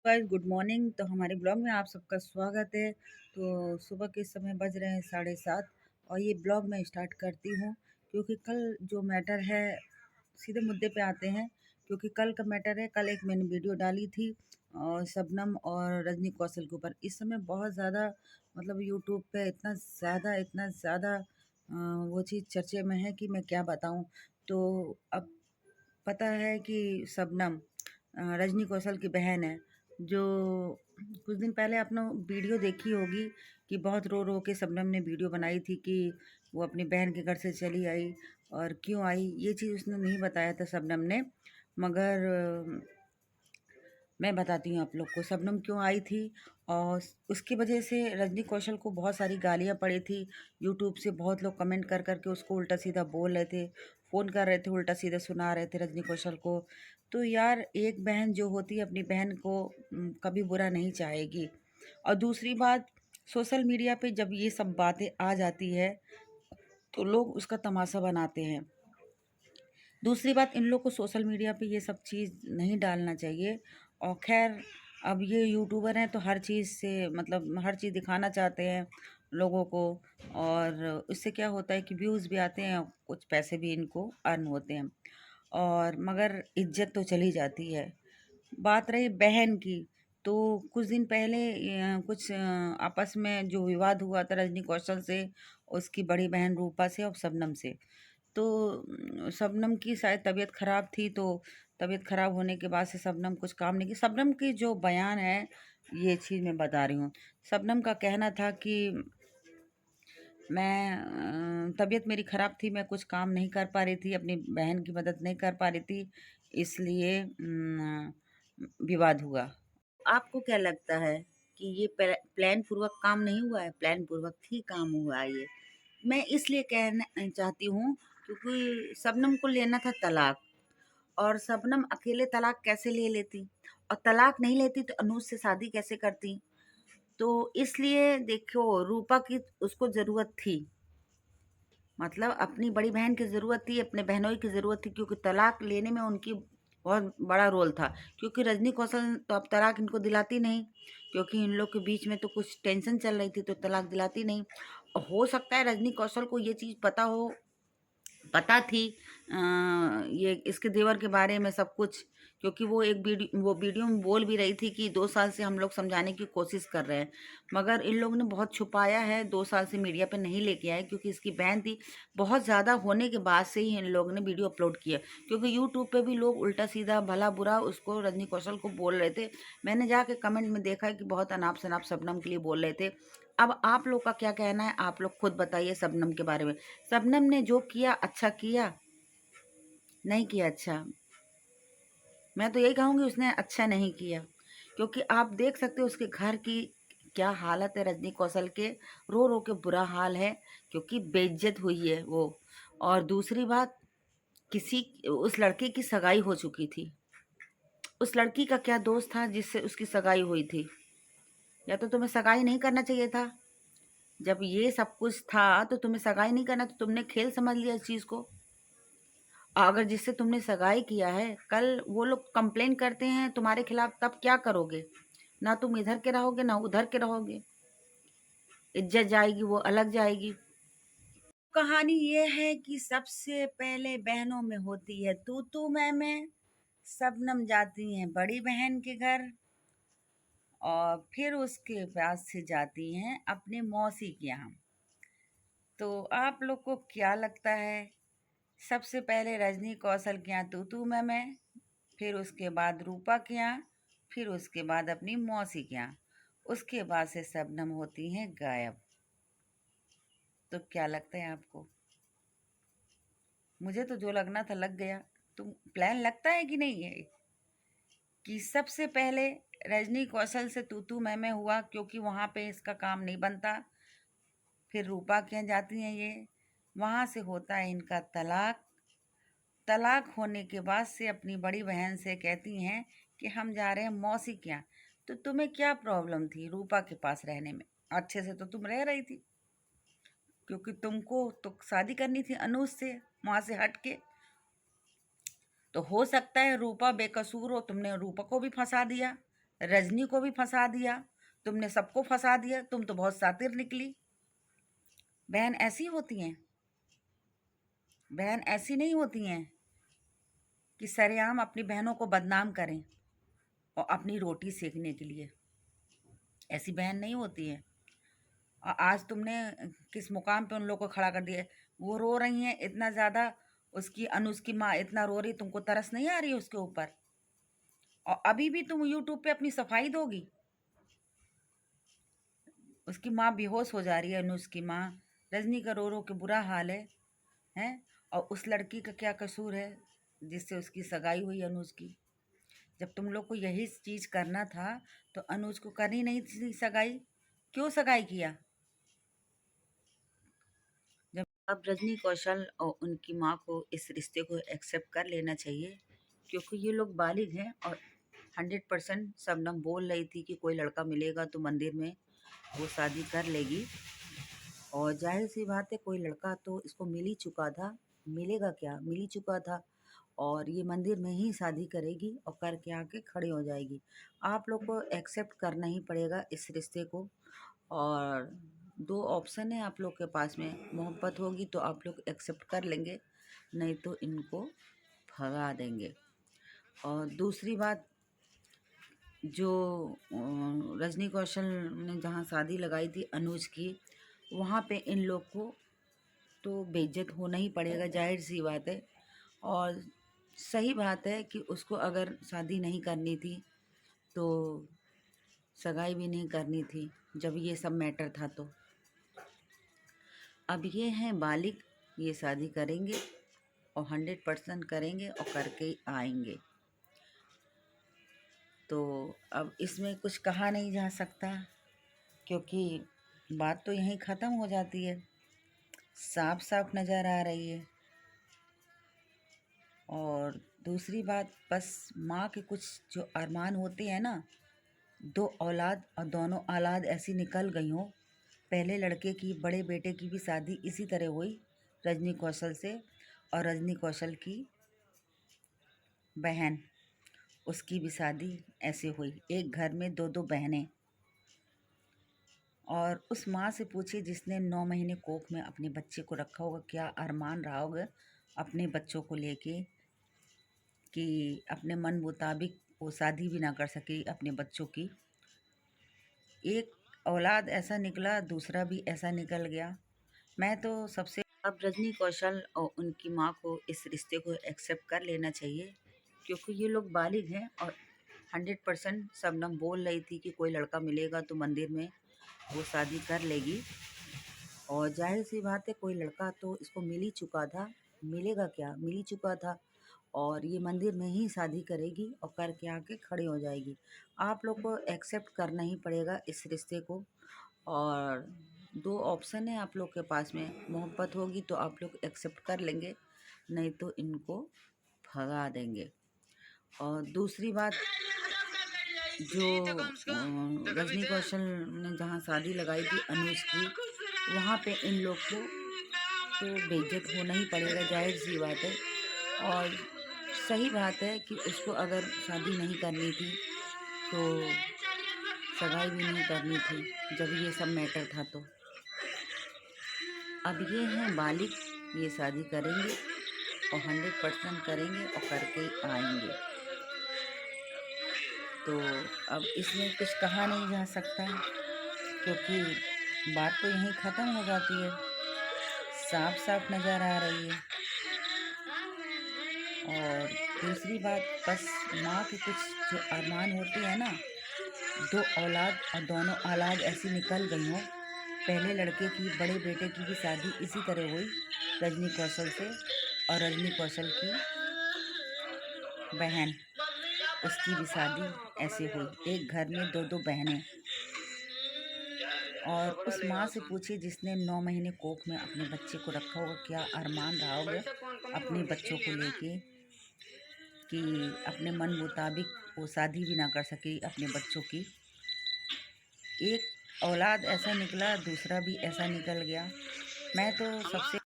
Guys good morning. तो हमारे blog में आप सबका स्वागत है। तो सुबह के समय बज रहे हैं 7:30 और ये ब्लॉग मैं स्टार्ट करती हूँ क्योंकि कल जो मैटर है, सीधे मुद्दे पे आते हैं। क्योंकि कल का मैटर है, कल एक मैंने वीडियो डाली थी और शबनम और रजनी कौशल के ऊपर। इस समय बहुत ज़्यादा मतलब यूट्यूब पे इतना ज़्यादा वो चीज़ चर्चे में है कि मैं क्या बताऊँ। तो अब पता है कि शबनम रजनी कौशल की बहन है, जो कुछ दिन पहले आपने वीडियो देखी होगी कि बहुत रो रो के शबनम ने वीडियो बनाई थी कि वो अपनी बहन के घर से चली आई और क्यों आई। ये चीज़ उसने नहीं बताया था शबनम ने, मगर मैं बताती हूँ आप लोग को शबनम क्यों आई थी। और उसकी वजह से रजनी कौशल को बहुत सारी गालियाँ पड़ी थी। यूट्यूब से बहुत लोग कमेंट कर करके उसको उल्टा सीधा बोल रहे थे, फ़ोन कर रहे थे, उल्टा सीधा सुना रहे थे रजनी कौशल को। तो यार, एक बहन जो होती है अपनी बहन को कभी बुरा नहीं चाहेगी। और दूसरी बात, सोशल मीडिया पे जब ये सब बातें आ जाती है तो लोग उसका तमाशा बनाते हैं। दूसरी बात, इन लोग को सोशल मीडिया पे ये सब चीज़ नहीं डालना चाहिए। और खैर, अब ये यूट्यूबर हैं तो हर चीज़ से मतलब हर चीज़ दिखाना चाहते हैं लोगों को। और इससे क्या होता है कि व्यूज़ भी आते हैं, कुछ पैसे भी इनको अर्न होते हैं, और मगर इज्जत तो चली जाती है। बात रही बहन की, तो कुछ दिन पहले कुछ आपस में जो विवाद हुआ था रजनी कौशल से, उसकी बड़ी बहन रूपा से और शबनम से। तो शबनम की शायद तबीयत ख़राब थी, तो तबीयत ख़राब होने के बाद से शबनम कुछ काम नहीं की। शबनम की जो बयान है, ये चीज़ मैं बता रही हूँ। शबनम का कहना था कि मैं तबीयत मेरी ख़राब थी, मैं कुछ काम नहीं कर पा रही थी, अपनी बहन की मदद नहीं कर पा रही थी, इसलिए विवाद हुआ। आपको क्या लगता है कि ये प्लान पूर्वक काम नहीं हुआ है? प्लान पूर्वक ही काम हुआ है ये। मैं इसलिए कहना चाहती हूँ क्योंकि शबनम को लेना था तलाक, और शबनम अकेले तलाक कैसे ले लेती, और तलाक नहीं लेती तो अनूज से शादी कैसे करती। तो इसलिए देखो, रूपा की उसको ज़रूरत थी, मतलब अपनी बड़ी बहन की ज़रूरत थी, अपने बहनोई की ज़रूरत थी, क्योंकि तलाक लेने में उनकी बहुत बड़ा रोल था। क्योंकि रजनी कौशल तो अब तलाक इनको दिलाती नहीं, क्योंकि इन लोग के बीच में तो कुछ टेंशन चल रही थी, तो तलाक दिलाती नहीं। हो सकता है रजनी कौशल को ये चीज़ पता थी, ये इसके देवर के बारे में सब कुछ। क्योंकि वो वीडियो में बोल भी रही थी कि 2 साल से हम लोग समझाने की कोशिश कर रहे हैं, मगर इन लोगों ने बहुत छुपाया है, 2 साल से मीडिया पे नहीं लेके आए, क्योंकि इसकी बहन थी। बहुत ज़्यादा होने के बाद से ही इन लोगों ने वीडियो अपलोड किया, क्योंकि यूट्यूब पे भी लोग उल्टा सीधा भला बुरा उसको रजनी कौशल को बोल रहे थे। मैंने जाके कमेंट में देखा है कि बहुत अनाप शनाप शबनम के लिए बोल रहे थे। अब आप लोग का क्या कहना है, आप लोग खुद बताइए शबनम के बारे में। शबनम ने जो किया अच्छा किया, नहीं किया अच्छा। मैं तो यही कहूँगी उसने अच्छा नहीं किया, क्योंकि आप देख सकते हो उसके घर की क्या हालत है। रजनी कौशल के रो रो के बुरा हाल है, क्योंकि बेइज्जत हुई है वो। और दूसरी बात, किसी उस लड़के की सगाई हो चुकी थी। उस लड़की का क्या दोस्त था जिससे उसकी सगाई हुई थी? या तो तुम्हें सगाई नहीं करना चाहिए था। जब ये सब कुछ था तो तुम्हें सगाई नहीं करना, तो तुमने खेल समझ लिया इस चीज़ को। अगर जिससे तुमने सगाई किया है, कल वो लोग कंप्लेन करते हैं तुम्हारे खिलाफ, तब क्या करोगे? ना तुम इधर के रहोगे ना उधर के रहोगे, इज्जत जाएगी वो अलग जाएगी। कहानी ये है कि सबसे पहले बहनों में होती है तू मैं। शबनम जाती हैं बड़ी बहन के घर, और फिर उसके बाद से जाती हैं अपने मौसी के यहाँ। तो आप लोग को क्या लगता है, सबसे पहले रजनी कौशल के यहाँ तू मैं, फिर उसके बाद रूपा के यहाँ, फिर उसके बाद अपनी मौसी के यहाँ, उसके बाद से शबनम होती हैं गायब। तो क्या लगता है आपको? मुझे तो जो लगना था लग गया। तुम प्लान लगता है कि नहीं है कि सबसे पहले रजनी कौशल से तू मैं हुआ, क्योंकि वहाँ पे इसका काम नहीं बनता। फिर रूपा के यहाँ जाती हैं ये, वहाँ से होता है इनका तलाक। तलाक होने के बाद से अपनी बड़ी बहन से कहती हैं कि हम जा रहे हैं मौसी के यहाँ। तो तुम्हें क्या प्रॉब्लम थी रूपा के पास रहने में? अच्छे से तो तुम रह रही थी, क्योंकि तुमको तो शादी करनी थी अनुज से, वहाँ से हट के। तो हो सकता है रूपा बेकसूर हो, तुमने रूपा को भी फंसा दिया, रजनी को भी फंसा दिया, तुमने सबको फंसा दिया, तुम तो बहुत शातिर निकली। बहन ऐसी होती हैं, बहन ऐसी नहीं होती हैं कि सरेआम अपनी बहनों को बदनाम करें और अपनी रोटी सेकने के लिए। ऐसी बहन नहीं होती है। और आज तुमने किस मुकाम पे उन लोगों को खड़ा कर दिया है। वो रो रही हैं इतना ज़्यादा, उसकी अनुज की माँ इतना रो रही, तुमको तरस नहीं आ रही उसके ऊपर? और अभी भी तुम यूट्यूब पे अपनी सफाई दोगी? उसकी माँ बेहोश हो जा रही है, अनुज की माँ। रजनी का रो रो के बुरा हाल है, हैं? और उस लड़की का क्या कसूर है जिससे उसकी सगाई हुई अनुज की? जब तुम लोग को यही चीज़ करना था तो अनुज को करनी नहीं थी सगाई? क्यों सगाई किया? जब अब रजनी कौशल और उनकी माँ को इस रिश्ते को एक्सेप्ट कर लेना चाहिए, क्योंकि ये लोग बालिग हैं। और 100% शबनम बोल रही थी कि कोई लड़का मिलेगा तो मंदिर में वो शादी कर लेगी। और जाहिर सी बात है, कोई लड़का तो इसको मिल ही चुका था। मिलेगा क्या, मिल ही चुका था। और ये मंदिर में ही शादी करेगी और करके आके खड़ी हो जाएगी। आप लोग को एक्सेप्ट करना ही पड़ेगा इस रिश्ते को। और दो ऑप्शन है आप लोग के पास में, मोहब्बत होगी तो आप लोग एक्सेप्ट कर लेंगे, नहीं तो इनको भगा देंगे। और दूसरी बात, जो रजनी कौशल ने जहाँ शादी लगाई थी अनुज की, वहाँ पे इन लोग को तो बेइज्जत होना ही पड़ेगा, जाहिर सी बात है। और सही बात है कि उसको अगर शादी नहीं करनी थी तो सगाई भी नहीं करनी थी जब ये सब मैटर था। तो अब ये हैं बालिग, ये शादी करेंगे और 100% करेंगे और करके ही आएंगे। तो अब इसमें कुछ कहा नहीं जा सकता, क्योंकि बात तो यहीं ख़त्म हो जाती है, साफ साफ नज़र आ रही है। और दूसरी बात, बस माँ के कुछ जो अरमान होते हैं ना, दो औलाद और दोनों औलाद ऐसी निकल गई हों। पहले लड़के की, बड़े बेटे की भी शादी इसी तरह हुई रजनी कौशल से, और रजनी कौशल की बहन, उसकी भी शादी ऐसे हुई। एक घर में दो दो बहनें। और उस माँ से पूछिए जिसने 9 महीने कोख में अपने बच्चे को रखा होगा, क्या अरमान रहा होगा अपने बच्चों को लेके, कि अपने मन मुताबिक वो शादी भी ना कर सके अपने बच्चों की। एक औलाद ऐसा निकला, दूसरा भी ऐसा निकल गया। मैं तो सबसे, अब रजनी कौशल और उनकी माँ को इस रिश्ते को एक्सेप्ट कर लेना चाहिए, क्योंकि ये लोग बालिग हैं। और 100% शबनम बोल रही थी कि कोई लड़का मिलेगा तो मंदिर में वो शादी कर लेगी। और जाहिर सी बात है, कोई लड़का तो इसको मिल ही चुका था। मिलेगा क्या, मिल ही चुका था। और ये मंदिर में ही शादी करेगी और करके आके खड़ी हो जाएगी। आप लोग को एक्सेप्ट करना ही पड़ेगा इस रिश्ते को। और दो ऑप्शन है आप लोग के पास में, मोहब्बत होगी तो आप लोग एक्सेप्ट कर लेंगे, नहीं तो इनको भगा देंगे। और दूसरी बात, जो रजनी कौशल ने जहाँ शादी लगाई थी अनुज की, वहाँ पे इन लोग को तो बेइज्जत होना ही पड़ेगा, जाहिर सी बात है। और सही बात है कि उसको अगर शादी नहीं करनी थी तो सगाई भी नहीं करनी थी जब ये सब मैटर था। तो अब ये हैं बालिग, ये शादी करेंगे और 100% करेंगे और करके आएंगे। तो अब इसमें कुछ कहा नहीं जा सकता, क्योंकि बात तो यहीं ख़त्म हो जाती है, साफ साफ नज़र आ रही है। और दूसरी बात, बस माँ के कुछ जो अरमान होते हैं ना, दो औलाद और दोनों औलाद ऐसी निकल गई हों। पहले लड़के की, बड़े बेटे की भी शादी इसी तरह हुई रजनी कौशल से, और रजनी कौशल की बहन, उसकी भी शादी ऐसे हुई। एक घर में दो दो बहनें। और उस माँ से पूछिए जिसने 9 महीने कोख में अपने बच्चे को रखा होगा, क्या अरमान रहा होगा अपने बच्चों को लेके, कि अपने मन मुताबिक वो शादी भी ना कर सके अपने बच्चों की। एक औलाद ऐसा निकला, दूसरा भी ऐसा निकल गया। मैं तो सबसे